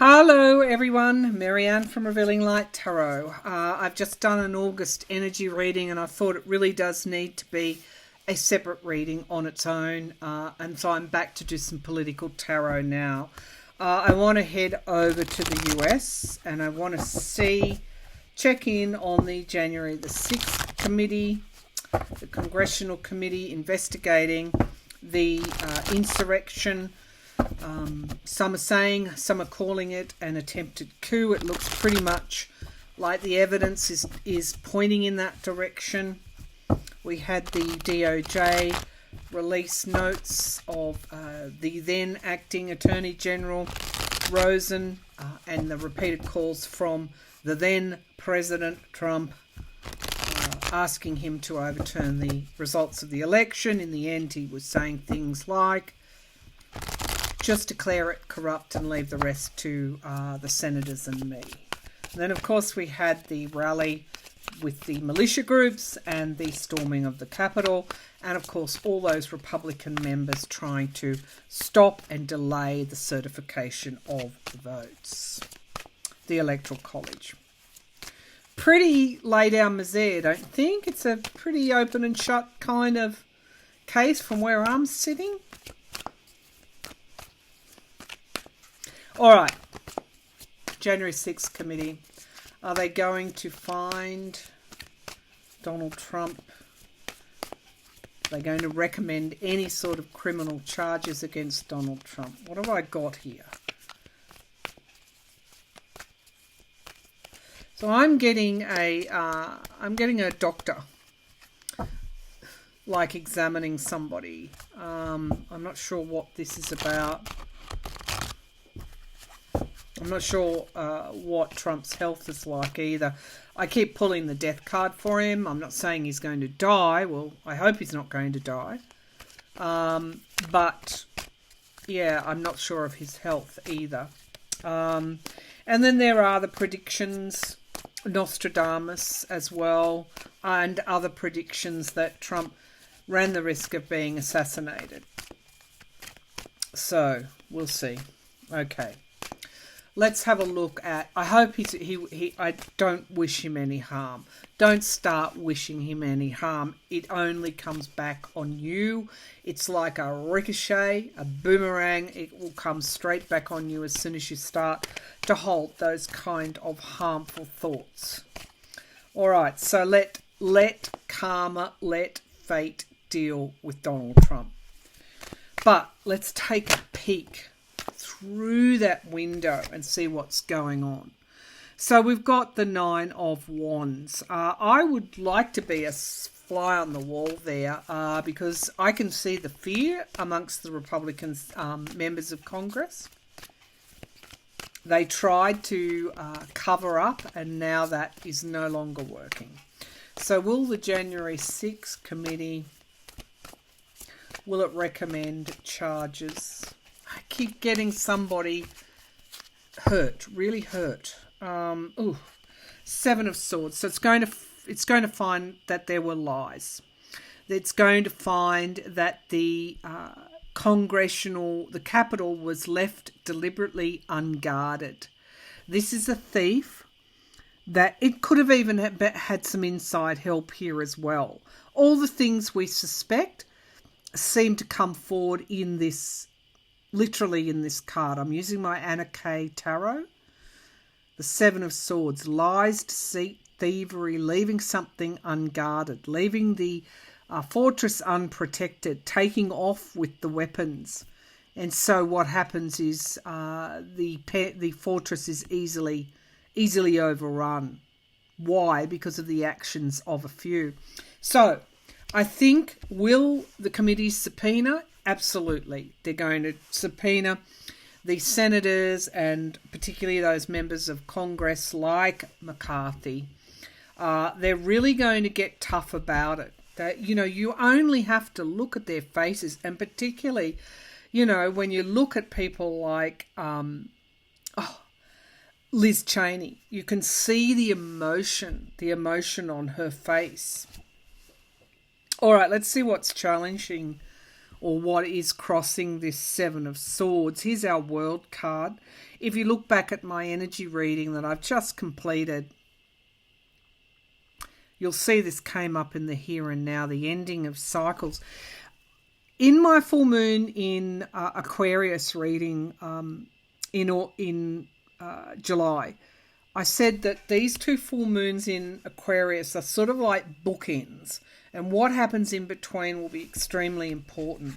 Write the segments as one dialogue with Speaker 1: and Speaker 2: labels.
Speaker 1: Hello everyone, Marianne from Revealing Light Tarot. I've just done an August energy reading and I thought it really does need to be a separate reading on its own, and so I'm back to do some political tarot now. I want to head over to the US and I want to check in on the January the 6th committee, the Congressional Committee investigating the insurrection. Some are saying, some are calling it an attempted coup. It looks pretty much like the evidence is pointing in that direction. We had the DOJ release notes of the then acting Attorney General Rosen and the repeated calls from the then President Trump asking him to overturn the results of the election. In the end, he was saying things like, just declare it corrupt and leave the rest to the senators and me. And then, of course, we had the rally with the militia groups and the storming of the Capitol. And, of course, all those Republican members trying to stop and delay the certification of the votes. The Electoral College. Pretty lay down misère, don't you think? It's a pretty open and shut kind of case from where I'm sitting. All right, January 6th committee. Are they going to find Donald Trump? Are they going to recommend any sort of criminal charges against Donald Trump? What have I got here? So I'm getting a doctor, like examining somebody. I'm not sure what this is about. I'm not sure what Trump's health is like either. I keep pulling the death card for him. I'm not saying he's going to die. Well, I hope he's not going to die. But, yeah, I'm not sure of his health either. And then there are the predictions, Nostradamus as well, and other predictions that Trump ran the risk of being assassinated. So, we'll see. Okay. Let's have a look at, I hope I don't wish him any harm. Don't start wishing him any harm. It only comes back on you. It's like a ricochet, a boomerang. It will come straight back on you as soon as you start to hold those kind of harmful thoughts. All right, so let karma, let fate deal with Donald Trump. But let's take a peek through that window and see what's going on. So we've got the Nine of Wands. I would like to be a fly on the wall there because I can see the fear amongst the Republican members of Congress. They tried to cover up and now that is no longer working. So will the January 6th committee, will it recommend charges? I keep getting somebody hurt, really hurt. Seven of Swords. So it's going to find that there were lies. It's going to find that the Capitol was left deliberately unguarded. This is a thief that it could have even had some inside help here as well. All the things we suspect seem to come forward in this. Literally in this card. I'm using my Anna K Tarot. The Seven of Swords. Lies, deceit, thievery, leaving something unguarded. Leaving the fortress unprotected. Taking off with the weapons. And so what happens is the fortress is easily overrun. Why? Because of the actions of a few. So I think, will the committee subpoena? Absolutely. They're going to subpoena the senators and particularly those members of Congress like McCarthy. They're really going to get tough about it. You only have to look at their faces, and particularly, when you look at people like Liz Cheney, you can see the emotion on her face. All right, let's see what's challenging or what is crossing this Seven of Swords. Here's our World card. If you look back at my energy reading that I've just completed, you'll see this came up in the here and now, the ending of cycles. In my full moon in Aquarius reading in July, I said that these two full moons in Aquarius are sort of like bookends, and what happens in between will be extremely important.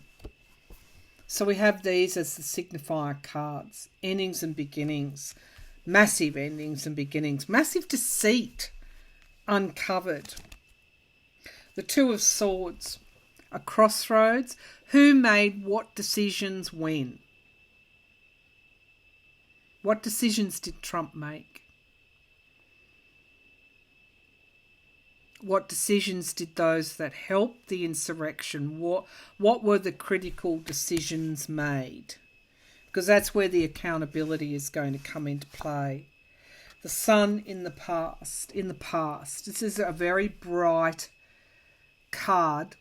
Speaker 1: So we have these as the signifier cards, endings and beginnings, massive endings and beginnings, massive deceit uncovered. The Two of Swords, a crossroads. Who made what decisions when? What decisions did Trump make? What decisions did those that helped the insurrection, what were the critical decisions made? Because that's where the accountability is going to come into play. The Sun in the past. This is a very bright card.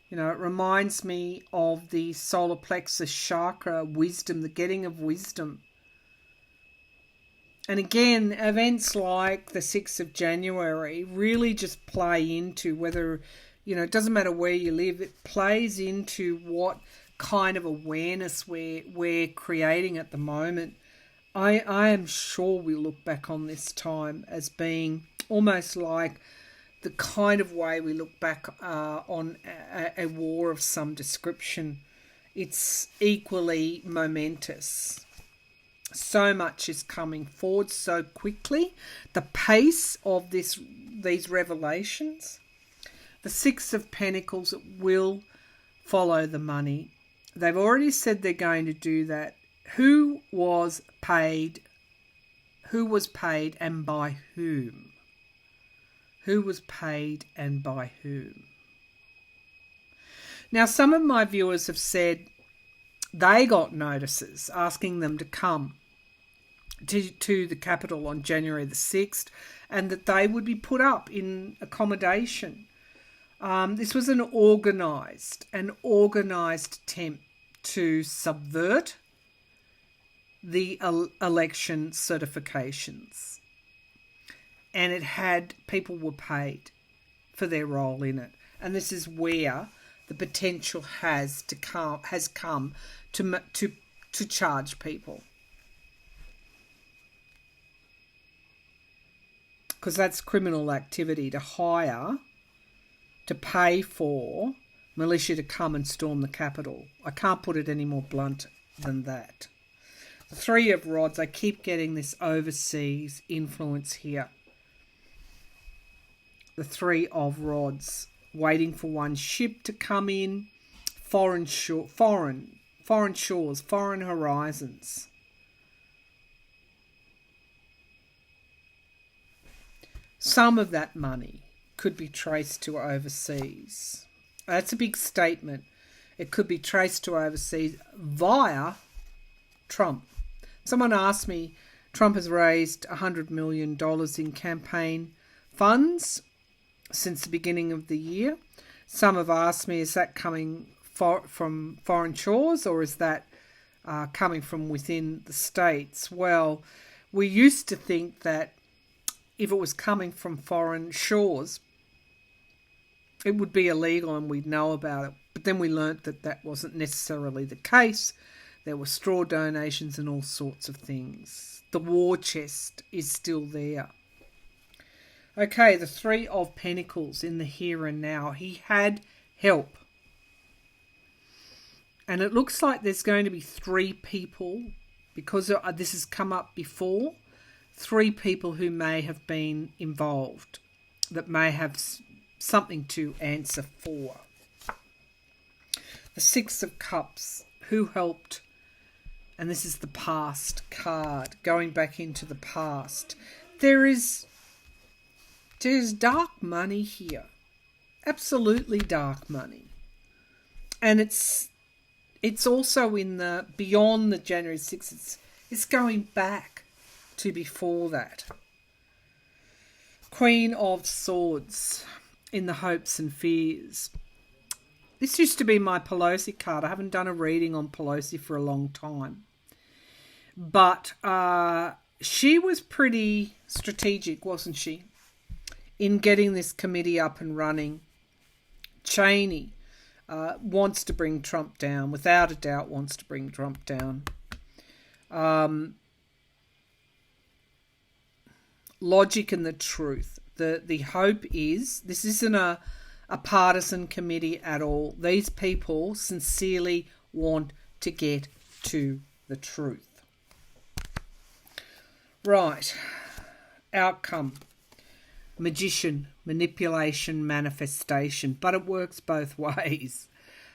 Speaker 1: You know, it reminds me of the solar plexus chakra, wisdom, the getting of wisdom. And again, events like the 6th of January really just play into whether, you know, it doesn't matter where you live, it plays into what kind of awareness we're creating at the moment. I am sure we look back on this time as being almost like the kind of way we look back on a war of some description. It's equally momentous. So much is coming forward so quickly. The pace of these revelations. The Six of Pentacles will follow the money. They've already said they're going to do that. Who was paid? Who was paid and by whom? Who was paid and by whom? Now, some of my viewers have said they got notices asking them to come to the capital on January the 6th and that they would be put up in accommodation. This was an organised attempt to subvert the election certifications. And it had, people were paid for their role in it. And this is where the potential has come to charge people. Because that's criminal activity, to hire, to pay for militia to come and storm the Capitol. I can't put it any more blunt than that. The Three of Rods, I keep getting this overseas influence here. The Three of Rods, waiting for one ship to come in, foreign shores, foreign horizons. Some of that money could be traced to overseas. That's a big statement. It could be traced to overseas via Trump. Someone asked me, Trump has raised $100 million in campaign funds since the beginning of the year. Some have asked me, is that coming from foreign shores or is that coming from within the states? Well, we used to think that if it was coming from foreign shores, it would be illegal and we'd know about it. But then we learnt that that wasn't necessarily the case. There were straw donations and all sorts of things. The war chest is still there. Okay, the Three of Pentacles in the here and now. He had help. And it looks like there's going to be three people, because this has come up before, three people who may have been involved, that may have something to answer for. The Six of Cups, who helped? And this is the past card, going back into the past. There's dark money here. Absolutely dark money. And it's also in the, beyond the January 6th, it's going back to before that. Queen of Swords in the hopes and fears. This used to be my Pelosi card. I haven't done a reading on Pelosi for a long time. But she was pretty strategic, wasn't she, in getting this committee up and running. Cheney wants to bring Trump down, without a doubt wants to bring Trump down. Logic and the truth. The hope is, this isn't a partisan committee at all. These people sincerely want to get to the truth. Right. Outcome. Magician, manipulation, manifestation. But it works both ways.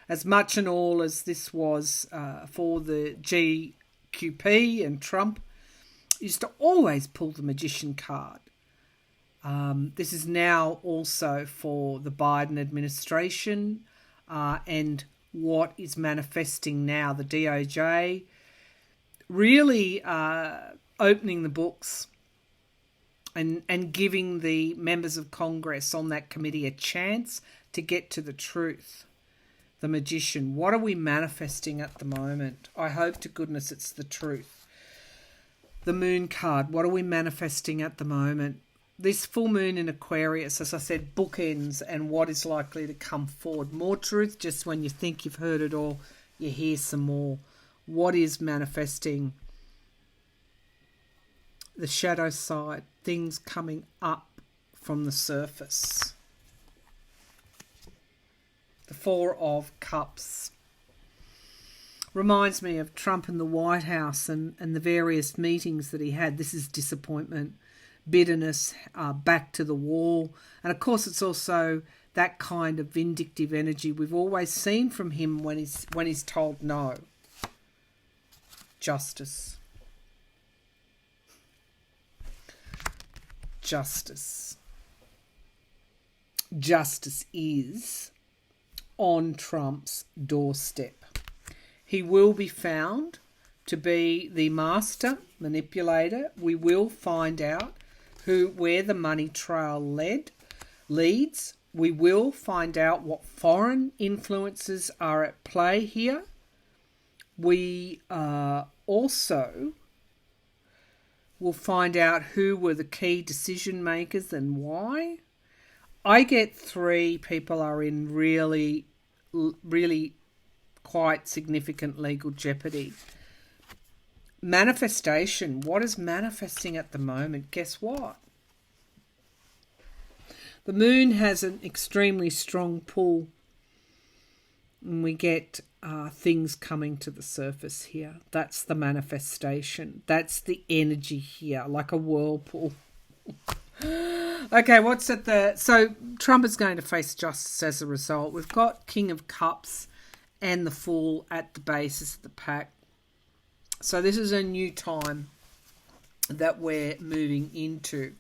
Speaker 1: As much and all as this was for the GQP and Trump, used to always pull the magician card. This is now also for the Biden administration and what is manifesting now. The DOJ really opening the books and giving the members of Congress on that committee a chance to get to the truth. The magician. What are we manifesting at the moment? I hope to goodness it's the truth. The moon card. What are we manifesting at the moment? This full moon in Aquarius, as I said, bookends and what is likely to come forward. More truth, just when you think you've heard it all, you hear some more. What is manifesting? The shadow side, things coming up from the surface. The Four of Cups. Reminds me of Trump in the White House and the various meetings that he had. This is disappointment, bitterness, back to the wall. And of course it's also that kind of vindictive energy we've always seen from him when he's told no. Justice. Justice. Justice is on Trump's doorstep. He will be found to be the master manipulator. We will find out where the money trail leads. We will find out what foreign influences are at play here. We also will find out who were the key decision makers and why. I get 3 people are in really, really quite significant legal jeopardy. Manifestation. What is manifesting at the moment? Guess what? The moon has an extremely strong pull. And we get things coming to the surface here. That's the manifestation. That's the energy here, like a whirlpool. Okay, what's at the... So Trump is going to face justice as a result. We've got King of Cups and the Fool at the basis of the pack. So this is a new time that we're moving into.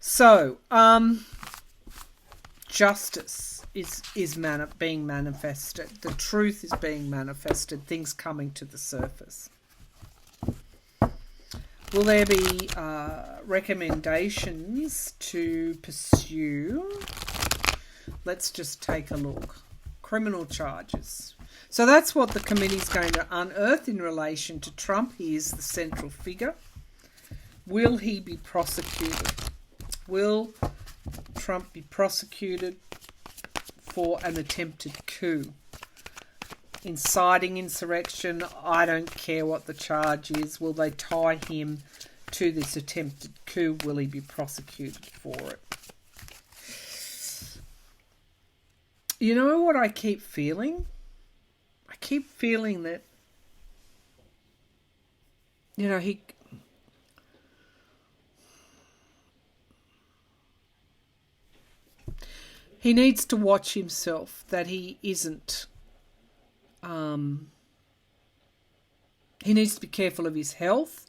Speaker 1: So, justice is being manifested. The truth is being manifested. Things coming to the surface. Will there be recommendations to pursue? Let's just take a look. Criminal charges. So that's what the committee's going to unearth in relation to Trump. He is the central figure. Will he be prosecuted? Will Trump be prosecuted for an attempted coup? Inciting insurrection, I don't care what the charge is. Will they tie him to this attempted coup? Will he be prosecuted for it? You know what I keep feeling? I keep feeling that, you know, he needs to watch himself, that he isn't... he needs to be careful of his health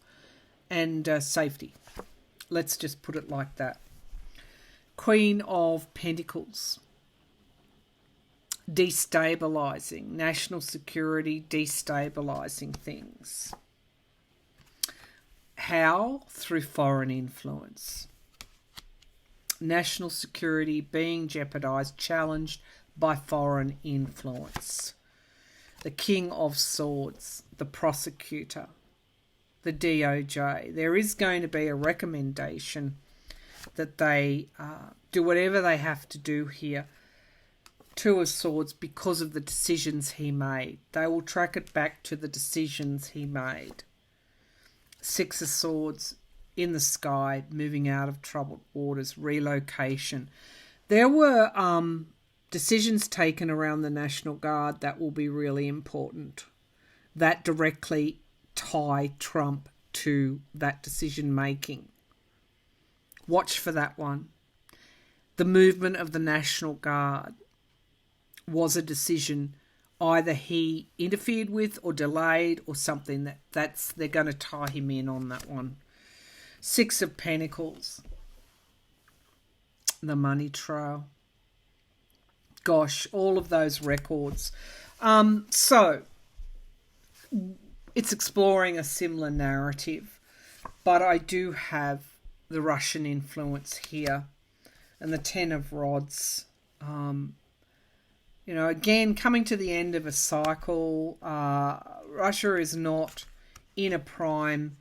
Speaker 1: and safety. Let's just put it like that. Queen of Pentacles. Destabilising. National security, destabilising things. How? Through foreign influence. National security being jeopardised, challenged by foreign influence. The King of Swords, the prosecutor, the DOJ. There is going to be a recommendation that they do whatever they have to do here. Two of Swords, because of the decisions he made. They will track it back to the decisions he made. Six of Swords, in the sky, moving out of troubled waters, relocation. There were decisions taken around the National Guard that will be really important, that directly tie Trump to that decision making. Watch for that one. The movement of the National Guard was a decision either he interfered with or delayed or something they're going to tie him in on that one. Six of Pentacles, the money trail. Gosh, all of those records. So it's exploring a similar narrative, but I do have the Russian influence here and the Ten of Rods. Again, coming to the end of a cycle, Russia is not in a prime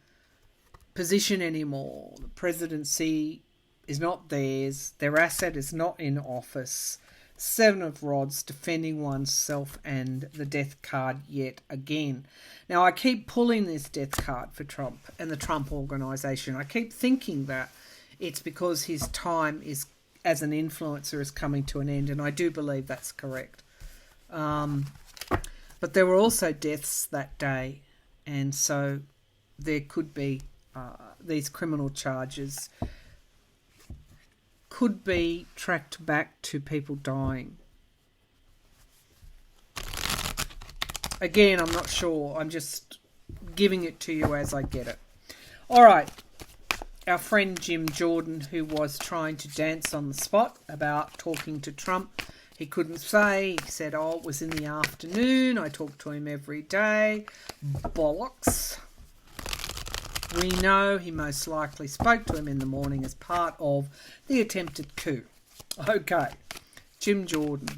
Speaker 1: position anymore. The presidency is not theirs. Their asset is not in office. Seven of Rods, defending oneself, and the Death card yet again. Now, I keep pulling this Death card for Trump and the Trump Organization. I keep thinking that it's because his time is as an influencer is coming to an end, and I do believe that's correct. But there were also deaths that day, and so there could be these criminal charges could be tracked back to people dying. Again, I'm not sure. I'm just giving it to you as I get it. All right. Our friend Jim Jordan, who was trying to dance on the spot about talking to Trump, he couldn't say. He said, it was in the afternoon. I talk to him every day. Bollocks. We know he most likely spoke to him in the morning as part of the attempted coup. Okay. Jim Jordan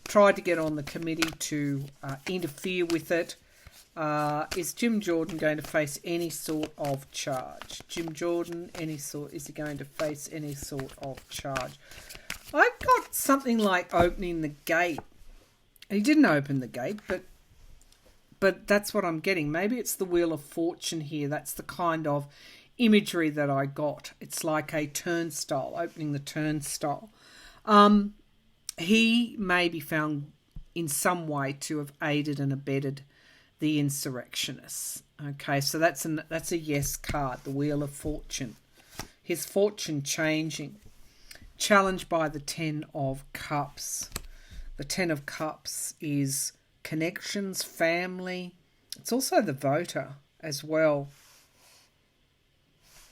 Speaker 1: tried to get on the committee to interfere with it. Is Jim Jordan going to face any sort of charge? Is he going to face any sort of charge? I've got something like opening the gate. He didn't open the gate, but that's what I'm getting. Maybe it's the Wheel of Fortune here. That's the kind of imagery that I got. It's like a turnstile, opening the turnstile. He may be found in some way to have aided and abetted the insurrectionists. Okay, so that's a yes card, the Wheel of Fortune. His fortune changing. Challenged by the Ten of Cups. The Ten of Cups is connections, family. It's also the voter as well.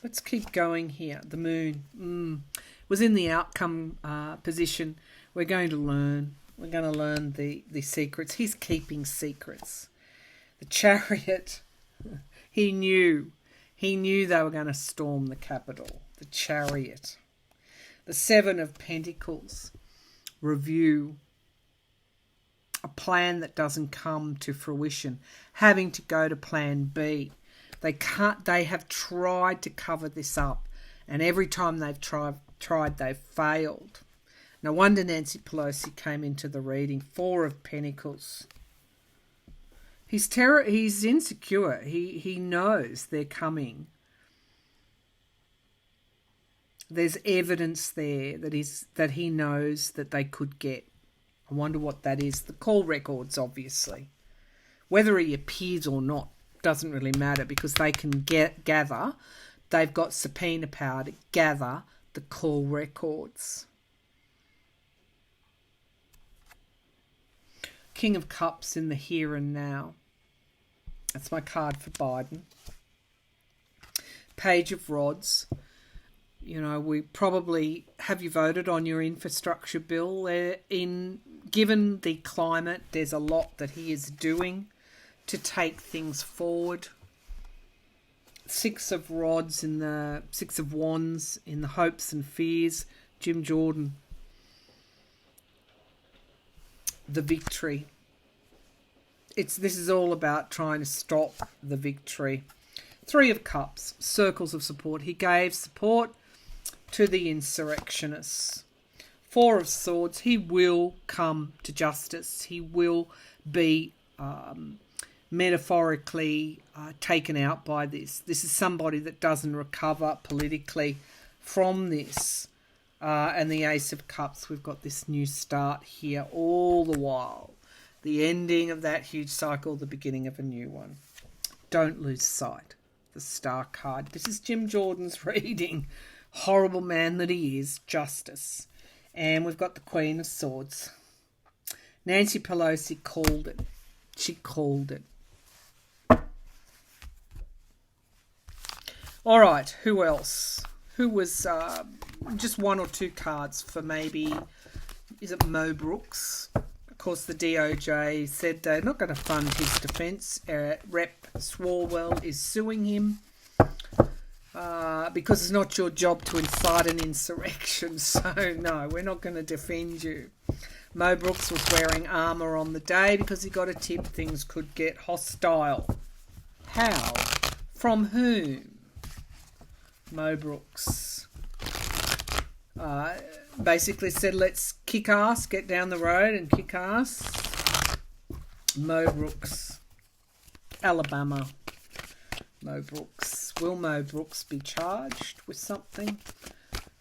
Speaker 1: Let's keep going here. The Moon was in the outcome position. We're going to learn. We're going to learn the secrets. He's keeping secrets. The Chariot. He knew they were going to storm the Capitol. The Chariot. The Seven of Pentacles. Review. A plan that doesn't come to fruition. Having to go to plan B. They have tried to cover this up, and every time they've tried, they've failed. No wonder Nancy Pelosi came into the reading. Four of Pentacles. He's insecure. He knows they're coming. There's evidence there that he knows that they could get. I wonder what that is. The call records, obviously. Whether he appears or not doesn't really matter, because they can gather. They've got subpoena power to gather the call records. King of Cups in the here and now. That's my card for Biden. Page of Rods. We probably... Have you voted on your infrastructure bill? Given the climate, there's a lot that he is doing to take things forward. Six of Wands in the hopes and fears. Jim Jordan. the victory. This is all about trying to stop the victory. Three of Cups, circles of support. He gave support to the insurrectionists. Four of Swords, he will come to justice. He will be metaphorically taken out by this. This is somebody that doesn't recover politically from this. And the Ace of Cups, we've got this new start here all the while. The ending of that huge cycle, the beginning of a new one. Don't lose sight. The Star card. This is Jim Jordan's reading. Horrible man that he is. Justice. And we've got the Queen of Swords. Nancy Pelosi called it. She called it. All right, who else? Who was just one or two cards for maybe, is it Mo Brooks? Of course, the DOJ said they're not going to fund his defence. Rep Swalwell is suing him because it's not your job to incite an insurrection. So, no, we're not going to defend you. Mo Brooks was wearing armour on the day because he got a tip things could get hostile. How? From whom? Mo Brooks basically said, let's kick ass, get down the road and kick ass. Mo Brooks, Alabama. Mo Brooks. Will Mo Brooks be charged with something?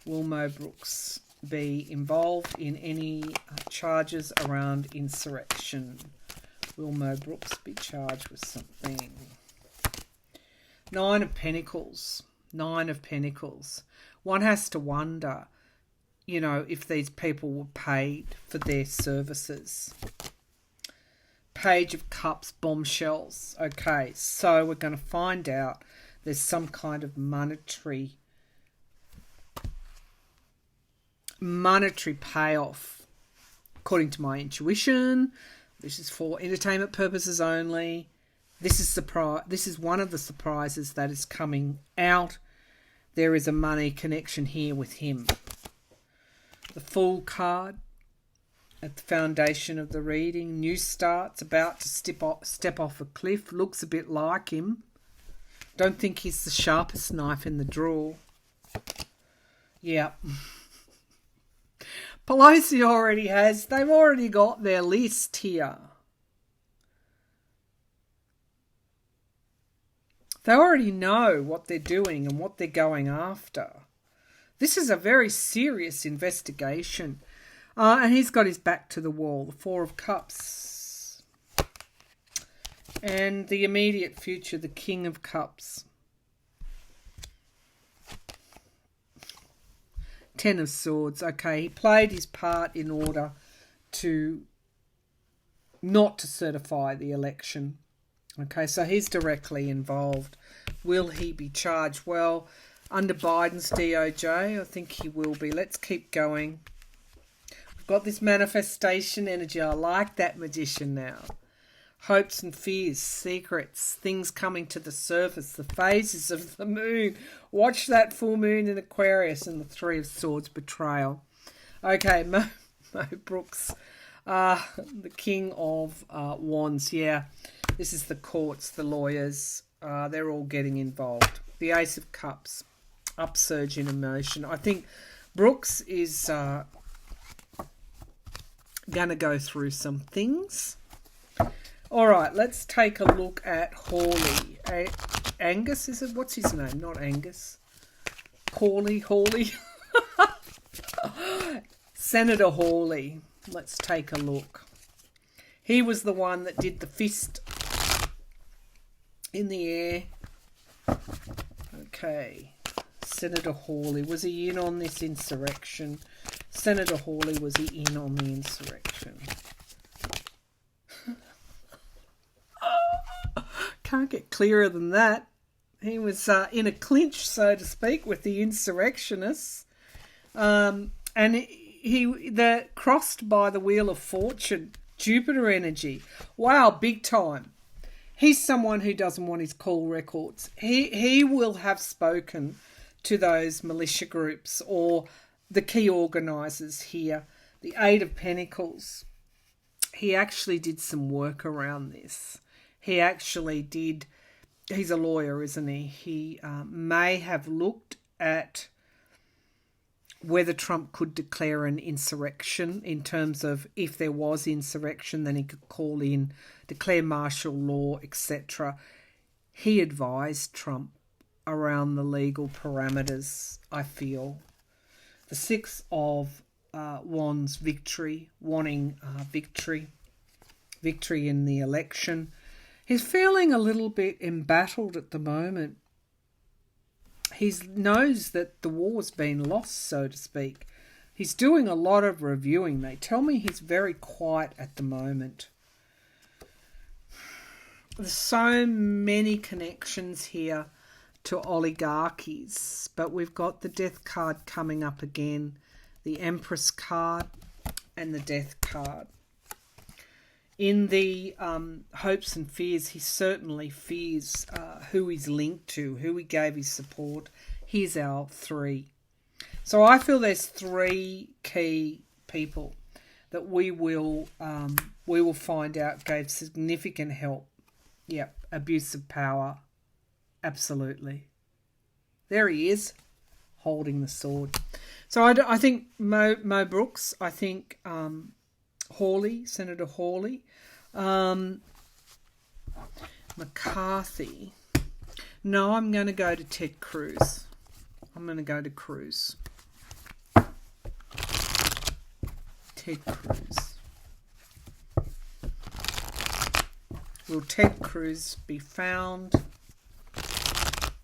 Speaker 1: Will Mo Brooks be involved in any charges around insurrection? Will Mo Brooks be charged with something? Nine of Pentacles. Nine of Pentacles. One has to wonder, you know, if these people were paid for their services. Page of Cups, bombshells. Okay, so we're going to find out there's some kind of monetary payoff. According to my intuition, this is for entertainment purposes only. This is one of the surprises that is coming out. There is a money connection here with him. The Fool card at the foundation of the reading. New starts, about to step off a cliff. Looks a bit like him. Don't think he's the sharpest knife in the drawer. Yeah. Pelosi already has. They've already got their list here. They already know what they're doing and what they're going after. This is a very serious investigation. And he's got his back to the wall. The Four of Cups. And the immediate future, the King of Cups. Ten of Swords. Okay, he played his part in order to not to certify the election. Okay, so he's directly involved. Will he be charged? Well, under Biden's DOJ, I think he will be. Let's keep going. We've got this manifestation energy. I like that Magician now. Hopes and fears, secrets, things coming to the surface, the phases of the moon. Watch that full moon in Aquarius and the Three of Swords, betrayal. Okay, Mo Brooks, the King of Wands, yeah. This is the courts, the lawyers, they're all getting involved. The Ace of Cups, upsurge in emotion. I think Brooks is going to go through some things. All right, let's take a look at Hawley. Angus, is it? What's his name? Not Angus. Hawley. Senator Hawley. Let's take a look. He was the one that did the fist in the air. Okay. Senator Hawley. Was he in on this insurrection? Senator Hawley, was he in on the insurrection? Can't get clearer than that. He was in a clinch, so to speak, with the insurrectionists. And they're crossed by the Wheel of Fortune. Jupiter energy. Wow, big time. He's someone who doesn't want his call records. He will have spoken to those militia groups or the key organisers here. The Eight of Pentacles. he actually did some work around this. He actually did. He's a lawyer, isn't he? He may have looked at whether Trump could declare an insurrection, in terms of if there was insurrection, then he could call in, declare martial law, etc. He advised Trump around the legal parameters, I feel. The Six of Wands, victory, wanting victory in the election. He's feeling a little bit embattled at the moment. He knows that the war's been lost, so to speak. He's doing a lot of reviewing. They tell me he's very quiet at the moment. There's so many connections here to oligarchies, but we've got the Death card coming up again, the Empress card and the Death card. In the hopes and fears, he certainly fears who he's linked to, who he gave his support. Here's our 3. So I feel there's 3 key people that we will find out gave significant help. Yep, abuse of power. Absolutely. There he is, holding the sword. So I think Mo Brooks, I think Hawley, Senator Hawley, McCarthy. No, I'm going to go to Ted Cruz. I'm going to go to Cruz. Ted Cruz. Will Ted Cruz be found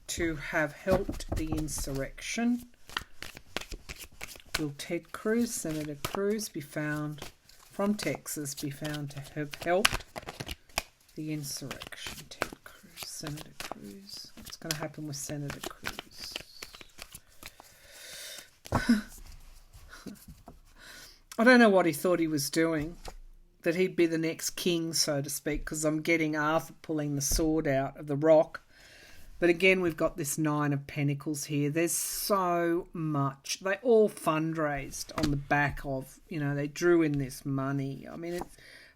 Speaker 1: to have helped the insurrection? Will Ted Cruz, Senator Cruz, be found from Texas, be found to have helped the insurrection? Ted Cruz, Senator Cruz. What's going to happen with Senator Cruz? I don't know what he thought he was doing, that he'd be the next king, so to speak, because I'm getting Arthur pulling the sword out of the rock. But again, we've got this 9 of Pentacles here. There's so much. They all fundraised on the back of, they drew in this money. I mean, the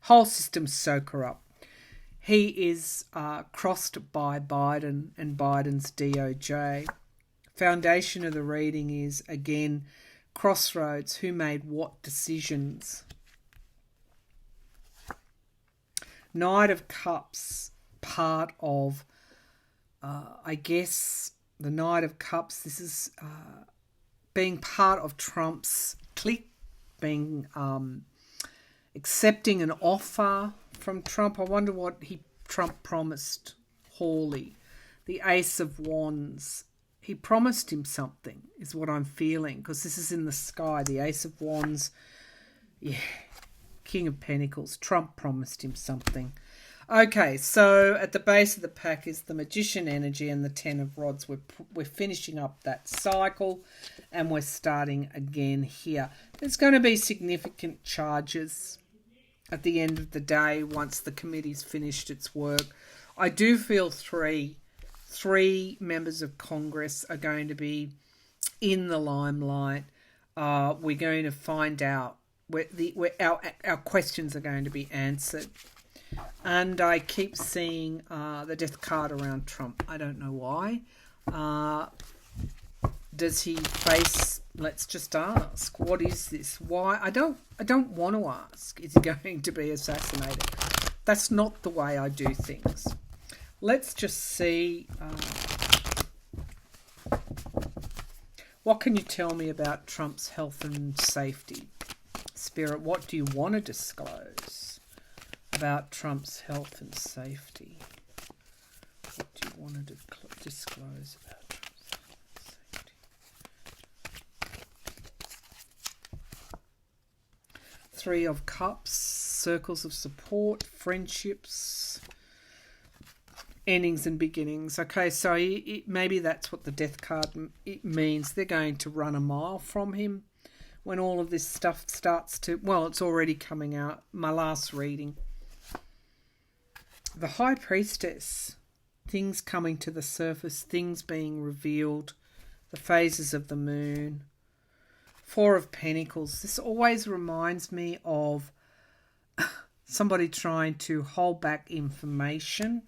Speaker 1: whole system's so corrupt. He is crossed by Biden and Biden's DOJ. Foundation of the reading is, again, crossroads. Who made what decisions? Knight of Cups, part of... I guess the Knight of Cups, this is being part of Trump's clique, being accepting an offer from Trump. I wonder what Trump promised Hawley. The Ace of Wands. He promised him something, is what I'm feeling, because this is in the sky. The Ace of Wands, yeah, King of Pentacles. Trump promised him something. Okay, so at the base of the pack is the Magician energy and the 10 of Rods. We're finishing up that cycle and we're starting again here. There's going to be significant charges at the end of the day once the committee's finished its work. I do feel three members of Congress are going to be in the limelight. We're going to find out where our questions are going to be answered. And I keep seeing the Death card around Trump. I don't know why. Does he face... Let's just ask. What is this? Why? I don't want to ask. Is he going to be assassinated? That's not the way I do things. Let's just see... what can you tell me about Trump's health and safety? Spirit, what do you want to disclose about Trump's health and safety? What do you want to disclose about Trump's health and safety? 3 of Cups, circles of support, friendships, endings and beginnings. Okay, so maybe that's what the Death card means. They're going to run a mile from him when all of this stuff starts to... Well, it's already coming out. My last reading. The High Priestess, things coming to the surface, things being revealed, the phases of the moon. 4 of Pentacles. This always reminds me of somebody trying to hold back information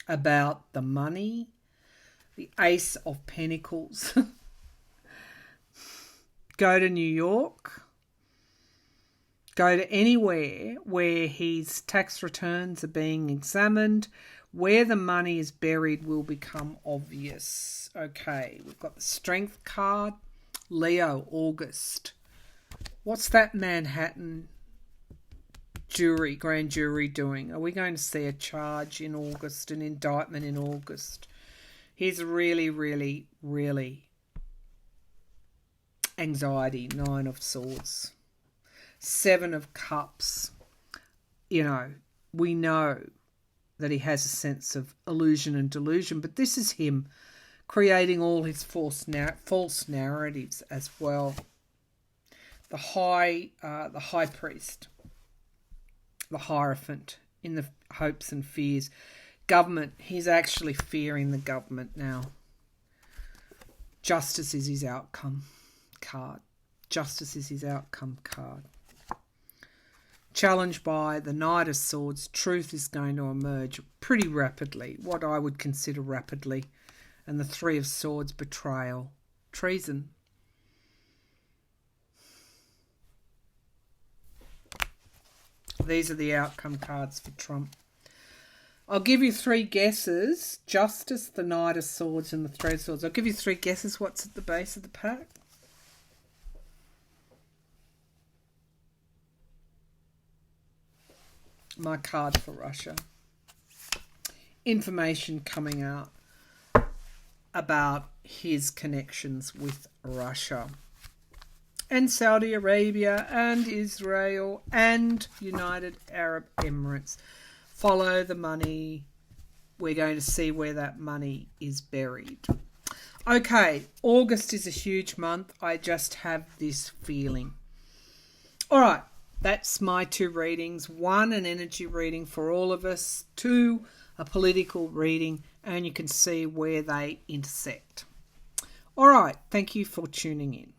Speaker 1: about the money, the Ace of Pentacles. Go to New York. Go to anywhere where his tax returns are being examined. Where the money is buried will become obvious. Okay, we've got the Strength card. Leo, August. What's that Manhattan grand jury doing? Are we going to see a charge in August, an indictment in August? Here's really, really, really anxiety. 9 of Swords. 7 of Cups. You know, we know that he has a sense of illusion and delusion, but this is him creating all his false narratives as well. The high priest, the Hierophant, in the hopes and fears. Government, he's actually fearing the government now. Justice is his outcome card. Justice is his outcome card. Challenged by the Knight of Swords, truth is going to emerge pretty rapidly, what I would consider rapidly. And the 3 of Swords, betrayal, treason. These are the outcome cards for Trump. I'll give you 3 guesses. Justice, the Knight of Swords, and the 3 of Swords. I'll give you 3 guesses. What's at the base of the pack? My card for Russia. Information coming out about his connections with Russia and Saudi Arabia and Israel and United Arab Emirates. Follow the money. We're going to see where that money is buried. Okay, August is a huge month. I just have this feeling. All right. That's my 2 readings. 1, an energy reading for all of us. 2, a political reading. And you can see where they intersect. All right. Thank you for tuning in.